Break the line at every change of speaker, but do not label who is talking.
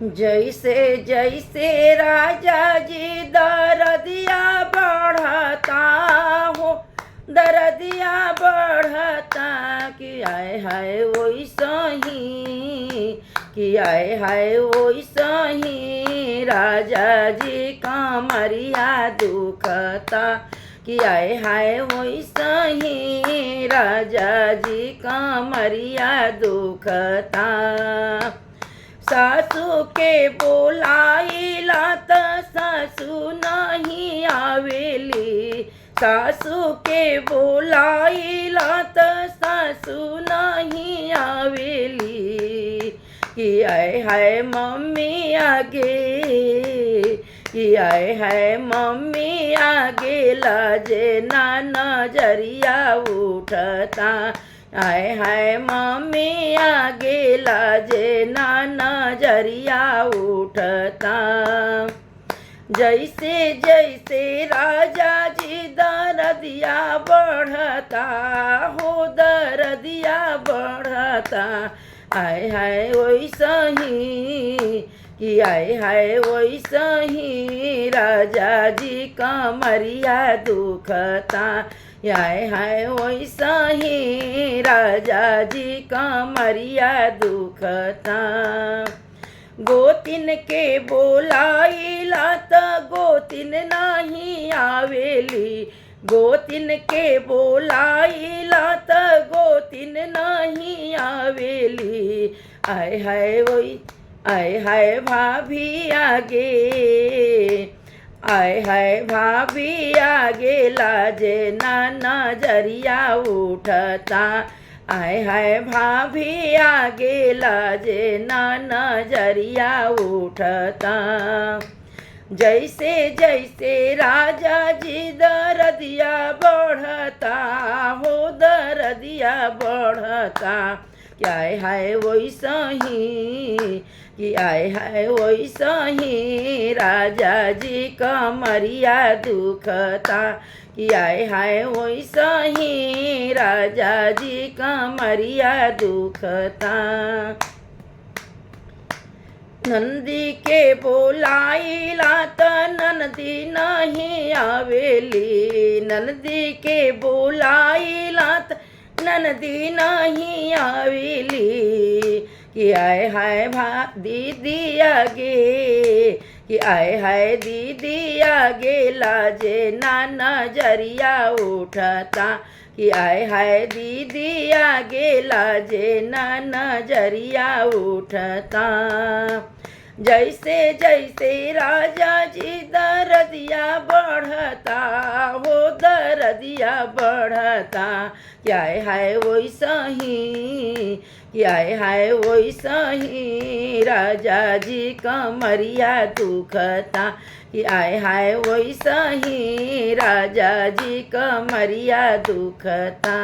जैसे जैसे राजा जी दरदिया बढ़ता हो, दरदिया बढ़ता कि आए हाय वैसा ही, कि आए हाय वैसा ही राजा जी कमरिया दुखता, कि आए हाय वैसा ही राजा जी कमरिया दुखता। सासू के बोलाइला त सासू नहीं आवेली, सासू के बोलाइला त सासू नहीं आवेली, कि आए हाय मम्मी आगे, कि आए हाय मम्मी आगे लाजे ना नजरिया उठता, आए हाय मम्मी आगे लाजे ना नजरिया उठता। जैसे जैसे राजा जी दरदिया बढ़ता हो, दरदिया बढ़ता, आए हाय वैसा ही, कि आए हाय वैसा ही राजा जी कमरिया दुखता, आए हाय वैसा ही राजा जी कमरिया दुखता। गोतिन के बोलाइला त गोतिन नहीं आवेली, गोतिन के बोलाइला त गोतिन नहीं आवेली, आए हाय वही, आए हाय भाभी आगे, आए हाय भाभी आगे लाजे ना नजरिया उठता, आए हाय भाभी आगे लाजे ना नजरिया उठता। जैसे जैसे राजा जी दरदिया बढ़ता हो, दरदिया बढ़ता, क्या हाय वैसा ही, कि आए हाय वैसा ही राजा जी कमरिया दुखता, कि आए हाय वैसा ही राजा जी कमरिया दुखता। नंदी के बोलाइला त नंदी नहीं आवेली, नंदी के बोलाइला त नंदी नहीं आवेली, कि आए हाय दीदी आगे, कि आए हाय दीदी आगे लाजे ना नजरिया उठता, कि आए हाय दीदी आगे लाजे ना नजरिया उठता। जैसे जैसे राजा जी दरदिया बढ़ता हो, दरदिया बढ़ता, क्या हाय वैसा ही, क्या हाय वैसा ही राजा जी कमरिया दुखता, कि आए हाय वैसा ही राजा जी कमरिया दुखता।